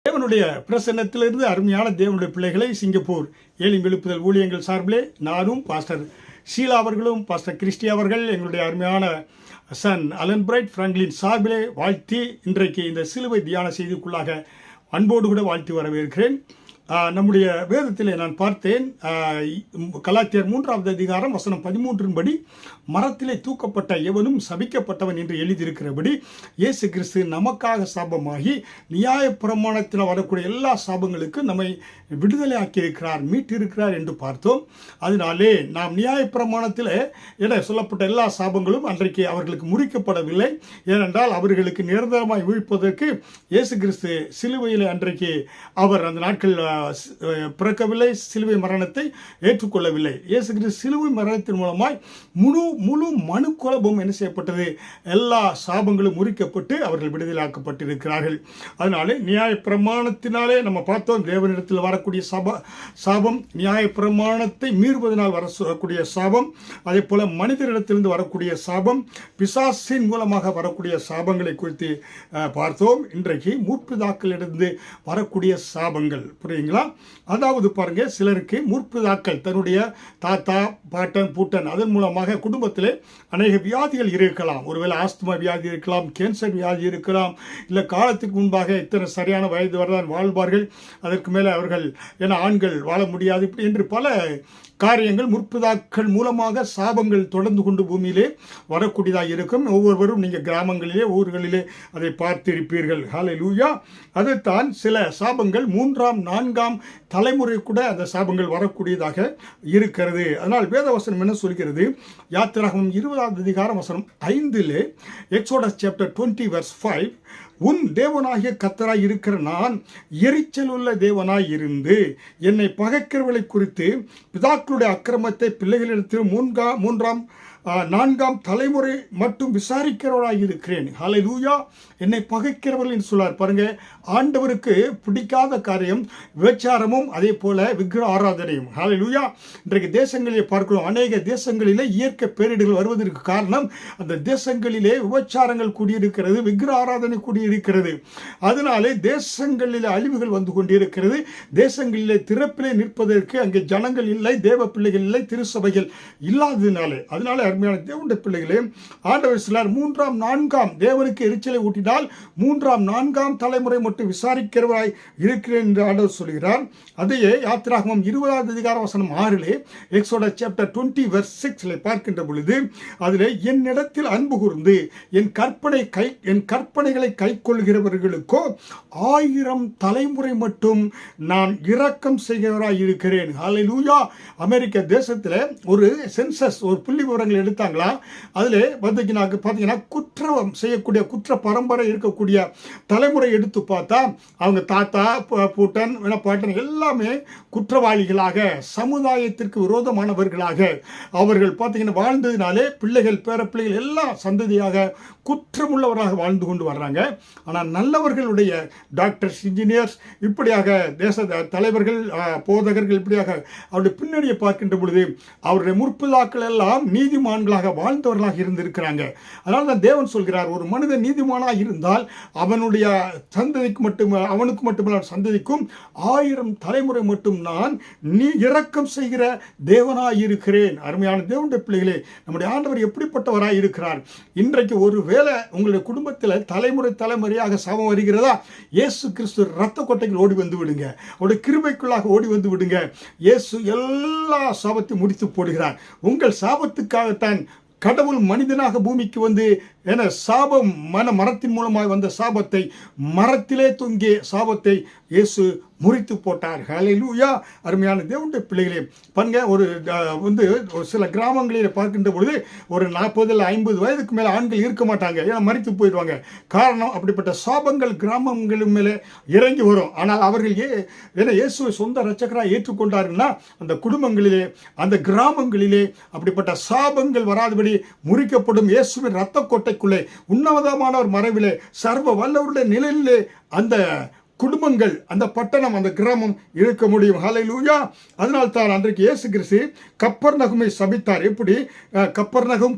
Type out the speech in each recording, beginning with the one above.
தேவனுடைய பிரசன்னத்திலிருந்து அருமையான தேவனுடைய பிள்ளைகளை சிங்கப்பூர் ஏலிம் எழுப்புதல் ஊழியங்கள் சார்பிலே நானும் பாஸ்டர் ஷீலா அவர்களும் பாஸ்டர் கிறிஸ்டி அவர்கள் எங்களுடைய அருமையான சன் அலன் பிரைட் பிராங்க்லின் சார்பிலே வாழ்த்தி இன்றைக்கு இந்த சிலுவை தியான செய்திக்குள்ளாக அன்போடு கூட வாழ்த்தி வரவேற்கிறேன். நம்முடைய வேதத்திலே நான் பார்த்தேன், கலாத்தியர் 3வது அதிகாரம் வசனம் 13 படி மரத்திலே தூக்கப்பட்ட எவனும் சபிக்கப்பட்டவன் என்று எழுதியிருக்கிறபடி இயேசு கிறிஸ்து நமக்காக சாபமாகி நியாய பிரமாணத்தில் வரக்கூடிய எல்லா சாபங்களுக்கும் நம்மை விடுதலை ஆக்கியிருக்கிறார், மீட்டிருக்கிறார் என்று பார்த்தோம். அதனாலே நாம் நியாய பிரமாணத்தில் என சொல்லப்பட்ட எல்லா சாபங்களும் அன்றைக்கு அவர்களுக்கு முறிக்கப்படவில்லை. ஏனென்றால் அவர்களுக்கு நிரந்தரமாய் வீழ்ப்பதற்கு இயேசு கிறிஸ்து சிலுவையில் அன்றைக்கு அவர் அந்த நாட்கள் பிறக்கவில்லை, சிலுவை மரணத்தை ஏற்றுக்கொள்ளவில்லை. இயேசு கிறிஸ்து சிலுவை மரணத்தின் மூலமாய் முழு மனு குலபம் என்ன செய்யப்பட்டது, எல்லா சாபங்களும் முறிக்கப்பட்டு அவர்கள் விடுதலாக்கப்பட்டிருக்கிறார்கள். அதனாலே நியாய பிரமாணத்தினாலே நம்ம பார்த்தோம், தேவனிடத்தில் வரக்கூடிய சாபம், நியாய பிரமாணத்தை மீறுவதனால் வரக்கூடிய சாபம், அதே போல மனிதரிடத்திலிருந்து வரக்கூடிய சாபம், பிசாசின் மூலமாக வரக்கூடிய சாபங்களை குறித்து பார்த்தோம். இன்றைக்கு முற்பிதாக்களிலிருந்து வரக்கூடிய சாபங்கள், புரியுங்களா? அதாவது பாருங்க, சிலருக்கு முற்பிதாக்கள் தன்னுடைய தாத்தா பாட்டன் பூட்டன் அதன் மூலமாக குடும்பத்திலே அநேக வியாதிகள் இருக்கலாம். ஒருவேளை ஆஸ்துமா வியாதி இருக்கலாம், கேன்சர் வியாதி இருக்கலாம், இல்லை காலத்துக்கு முன்பாக இத்தனை சரியான வயது வரதான் வாழ்வார்கள், அதற்கு மேலே அவர்கள் என ஆண்கள் வாழ முடியாது, இப்படி என்று பல காரியங்கள் முற்பிதாக்கள் மூலமாக சாபங்கள் தொடர்ந்து கொண்டு பூமியிலே வரக்கூடியதாக இருக்கும். ஒவ்வொருவரும் நீங்கள் கிராமங்களிலே ஊர்களிலே அதை பார்த்திருப்பீர்கள். ஹல்லேலூயா. அதுதான் சில சாபங்கள் 3ஆம் 4ஆம் தலைமுறை கூட அந்த சாபங்கள் வரக்கூடியதாக இருக்கிறது. அதனால் வேதவசனம் என்ன சொல்கிறது, யாத்திராகமம் 20வது அதிகாரம் வசனம் 5 எக்ஸோடஸ் சாப்டர் 20 verse 5, உன் தேவனாகிய கர்த்தராய் இருக்கிற நான் எரிச்சல் உள்ள தேவனாய் இருந்து என்னை பகைக்கிறவர்களை குறித்து பிதாக்களுடைய அக்கிரமத்தை பிள்ளைகளிடத்தில் 3ஆம் 4ஆம் தலைமுறை மட்டும் விசாரிக்கிறவராக இருக்கிறேன். ஹல்லேலூயா. என்னை பகைக்கிறவர்கள் என்று சொல்லார். பாருங்க, ஆண்டவருக்கு பிடிக்காத காரியம் விபச்சாரமும் அதே போல விக்கிர ஆராதனையும். ஹல்லேலூயா. இன்றைக்கு தேசங்களிலே பார்க்கிறோம், அநேக தேசங்களிலே இயற்கை பேரிடர்கள் வருவதற்கு காரணம் அந்த தேசங்களிலே விபச்சாரங்கள் கூடியிருக்கிறது, விக்கிர ஆராதனை கூடியிருக்கிறது. அதனாலே தேசங்களிலே அழிவுகள் வந்து கொண்டிருக்கிறது. தேசங்களிலே திறப்பிலே நிற்பதற்கு அங்கே ஜனங்கள் இல்லை, தேவ பிள்ளைகள் இல்லை, திருச்சபைகள் இல்லாததினாலே. அதனால அருமையான தேவனுடைய பிள்ளைகளே, ஆண்டவர் சிலர் 3ஆம் 4ஆம் தேவனுக்கு எரிச்சலை ஊட்டினால் 3ஆம் 4ஆம் தலைமுறை மட்டும் விசாரிக்கிறவராய் இருக்கிறேன் என்று ஆண்டவர் சொல்கிறார். அதையே யாத்திராகமம் 20வது அதிகாரம் வசனம் 6 எக்ஸோடஸ் சாப்டர் 20 verse 6 பார்க்கின்ற பொழுது அதிலே என்னிடத்தில் அன்பு கூர்ந்து என் கற்பனைகளை கை கொள்கிறவர்களுக்கோ 1000 தலைமுறை மட்டும் நான் இரக்கம் செய்கிறவராய் இருக்கிறேன். ஹல்லேலூயா. அமெரிக்க தேசத்தில் ஒரு சென்சஸ், ஒரு புள்ளி விவரங்கள் எடுத்தாங்களா, அதில் பார்த்தீங்கன்னா குற்றம் செய்யக்கூடிய குற்ற பரம்பரை இருக்கக்கூடிய தலைமுறை எடுத்து பார்த்தா அவங்க தாத்தா பூட்டன் பாட்டன் எல்லாமே குற்றவாளிகளாக, சமுதாயத்திற்கு விரோதமானவர்களாக அவர்கள் பார்த்தீங்கன்னா வாழ்ந்ததினாலே பிள்ளைகள் பேரப்பிள்ளைகள் எல்லாம் சந்ததியாக குற்றமுள்ளவராக வாழ்ந்து கொண்டு வர்றாங்க. ஆனால் நல்லவர்களுடைய டாக்டர்ஸ், இன்ஜினியர்ஸ், இப்படியாக தேச தலைவர்கள், போதகர்கள், இப்படியாக அவருடைய பின்னணியை பார்க்கின்ற பொழுது அவருடைய முற்பிதாக்கள் எல்லாம் நீதிமான்களாக வாழ்ந்தவர்களாக இருந்திருக்கிறாங்க. அதனால தான் தேவன் சொல்கிறார், ஒரு மனிதன் நீதிமானாக இருந்தால் அவனுடைய சந்ததிக்கு அவனுக்கு மட்டுமல்ல சந்ததிக்கும் 1000 தலைமுறை மட்டும் நான் இரக்கம் செய்கிற தேவனாய் இருக்கிறேன். அருமையான தேவனுடைய பிள்ளைகளே, நம்முடைய ஆண்டவர் எப்படிப்பட்டவராய் இருக்கிறார். இன்றைக்கு ஒரு வேளை உங்களுடைய குடும்பத்தில் தலைமுறையாக சாபம் வருகிறதா, இயேசு கிறிஸ்து ரத்த கொட்டைகள் ஓடி வந்து விடுங்க, அவருடைய கிருபைக்குள்ளாக ஓடி வந்து விடுங்க. இயேசு எல்லா சாபத்தையும் முடித்து போடுகிறார். உங்கள் சாபத்துக்காகத்தான் கடவுள் மனிதனாக பூமிக்கு வந்து என சாபம் மரத்தின் மூலமாக வந்த சாபத்தை, மரத்திலே தொங்கிய சாபத்தை இயேசு முறித்து போட்டார். ஹல்லேலூயா. அருமையான தேவனுடைய பிள்ளைகளே, பாருங்க, ஒரு சில கிராமங்களில் பார்க்கின்ற பொழுது ஒரு 40 இல்லை 50 வயதுக்கு மேலே ஆண்கள் இருக்க மாட்டாங்க, ஏன்னா மறித்து போயிடுவாங்க. காரணம், அப்படிப்பட்ட சாபங்கள் கிராமங்களின் மேலே இறங்கி வரும். ஆனால் அவர்கள் ஏன்னா இயேசுவை சொந்த இரட்சகராக ஏற்றுக்கொண்டாருன்னா அந்த குடும்பங்களிலே, அந்த கிராமங்களிலே அப்படிப்பட்ட சாபங்கள் வராதபடி முறிக்கப்படும். இயேசுவின் இரத்த கோட்டைக்குள்ளே, உன்னதமான ஒரு மறைவிலே, சர்வ வல்லவருடைய நிலையிலே அந்த குடும்பங்கள், அந்த பட்டணம், அந்த கிராமம் இருக்க முடியும். ஹல்லேலூயா. அதனால் தான் அன்றைக்கு இயேசு கிறிஸ்து கப்பர்நகமை சபித்தார். எப்படி கப்பர்நகம்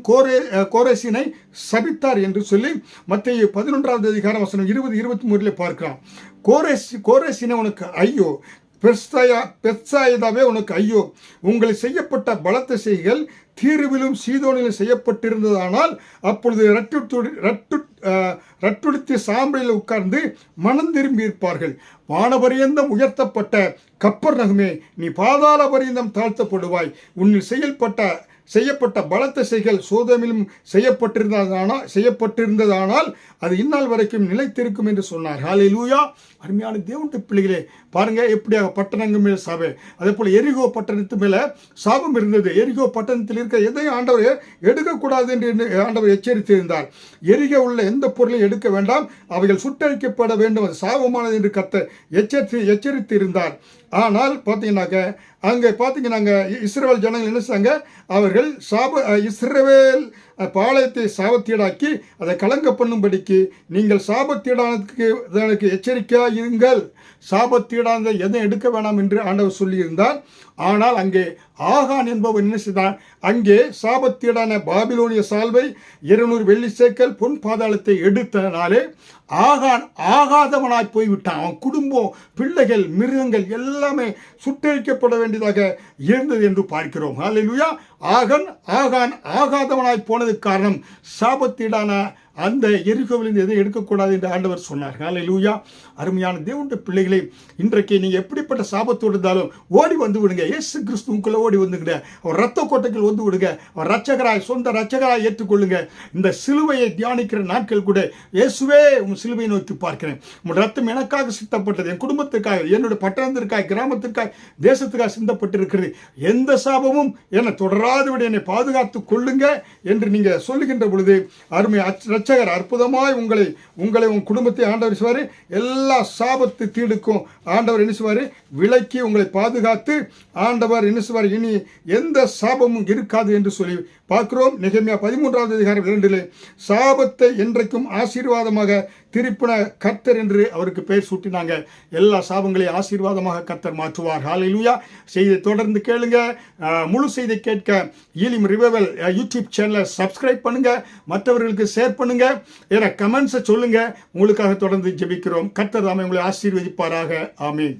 கோரேசினை சபித்தார் என்று சொல்லி மத்தேயு 11ஆம் அதிகாரம் வசனம் 20-23 பார்க்கலாம். கோரேசினை உனக்கு ஐயோ, பெத்சாயிதாவே உனக்கு ஐயோ, உங்களை செய்யப்பட்ட பலத்த செய்கைகள் தீருவிலும் சீதோனிலும் செய்யப்பட்டிருந்ததானால் அப்பொழுது ரட்டுடுத்தி சாம்பலில் உட்கார்ந்து மனம் திரும்பி இருப்பார்கள். வானபரியந்தம் உயர்த்தப்பட்ட கப்பர்நகமே, நீ பாதாள பரியந்தம் தாழ்த்தப்படுவாய். உன்னில் செய்யப்பட்ட பலத்த செய்கள் சோதோமிலும் செய்யப்பட்டிருந்ததானால் அது இந்நாள் வரைக்கும் நிலைத்திருக்கும் என்று சொன்னார். ஹல்லேலூயா. அருமையான தேவனுடைய பிள்ளைகளே, பாருங்க எப்படியாக பட்டணங்கள் மேல் சாபே. அதே போல எரிகோ பட்டணத்து மேல சாபம் இருந்தது. எரிகோ பட்டணத்தில் இருக்க எதையும் ஆண்டவர் எடுக்கக்கூடாது என்று ஆண்டவர் எச்சரித்திருந்தார். எரிகோ உள்ள எந்த பொருளையும் எடுக்க வேண்டாம், அவைகள் சுட்டரிக்கப்பட வேண்டும், அது சாபமானது என்று கர்த்தர் எச்சரித்து இருந்தார். ஆனால் பார்த்தீங்கன்னாக்க அங்கே பார்த்தீங்கன்னாங்க இஸ்ரவேல் ஜனங்கள் என்ன செய்தாங்க, அவர்கள் இஸ்ரவேல் பாளையத்தை சாபத்தீடாக்கி அதை கலங்க பண்ணும்படிக்கு நீங்கள் சாபத்தீடானதுக்கு எச்சரிக்கையாக இருங்கள், சாபத்தீடானதை எதையும் எடுக்க வேணாம் என்று ஆண்டவர் சொல்லியிருந்தார். ஆனால் அங்கே ஆகான் என்பவர் என்ன செய்தான், அங்கே சாபத்தீடான பாபிலோனிய சால்வை 200 வெள்ளி சேக்கல் பொன் பாதாளத்தை எடுத்தனாலே ஆகான் ஆகாதவனாய் போய்விட்டான். அவன் குடும்பம், பிள்ளைகள், மிருகங்கள் எல்லாமே சுட்டரிக்கப்பட வேண்டியதாக இருந்தது என்று பார்க்கிறோம். ஹல்லேலூயா. ஆகான் ஆகாதவனாய் போனதுக்கு காரணம் சாபத்தீடான அந்த எரிகோவிலிருந்து எதை எடுக்கக்கூடாது என்று ஆண்டவர் சொன்னார். ஹல்லேலூயா. அருமையான தேவனுடைய பிள்ளைகளை, இன்றைக்கு நீங்கள் எப்படிப்பட்ட சாபத்தோடு இருந்தாலும் ஓடி வந்து விடுங்க. இயேசு கிறிஸ்துவுக்குள்ளே ஓடி வந்துவிடுங்க. அவர் ரத்த கோட்டைக்குள் வந்து விடுங்க. அவர் ரட்சகராய், சொந்த ரட்சகராய் ஏற்றுக்கொள்ளுங்க. இந்த சிலுவையை தியானிக்கிற நாட்கள் கூட, இயேசுவே உன் சிலுவையை நோக்கி பார்க்கிறேன், உன் ரத்தம் எனக்காக சித்தப்பட்டது, என் குடும்பத்திற்காக, என்னுடைய பட்டணத்திற்காக, கிராமத்திற்காக, தேசத்துக்காக சிந்தப்பட்டிருக்கிறது. எந்த சாபமும் என்னை தொடராது விட என்னை பாதுகாத்து கொள்ளுங்க என்று நீங்கள் சொல்லுகின்ற பொழுது அருமை ரட்சகர் அற்புதமாய் உங்களை உன் குடும்பத்தை ஆண்டவர் செய்வார். எல்லா சாபத்து தீடுக்கும் ஆண்டவர் என்ன செய்வார், விலக்கி உங்களை பாதுகாத்து ஆண்டவர் என்ன செய்வார், இனி எந்த சாபமும் இருக்காது என்று சொல்லி பார்க்கிறோம். நெகேமியா 13ஆம் அதிகாரம் 2 சாபத்தை என்றைக்கும் ஆசீர்வாதமாக திருப்பின கர்த்தர் என்று அவருக்கு பெயர் சூட்டினாங்க. எல்லா சாபங்களையும் ஆசீர்வாதமாக கர்த்தர் மாற்றுவார். ஹல்லேலூயா. செய்தியை தொடர்ந்து கேளுங்க. முழு செய்தியை கேட்க ஈலிம் ரிவைவல் யூடியூப் சேனலை சப்ஸ்கிரைப் பண்ணுங்க, மற்றவர்களுக்கு ஷேர் பண்ணுங்க, என கமெண்ட்ஸை சொல்லுங்க. உங்களுக்காக தொடர்ந்து ஜெபிக்கிறோம். கர்த்தர் தாமே உங்களை ஆசீர்வதிப்பாராக. ஆமென்.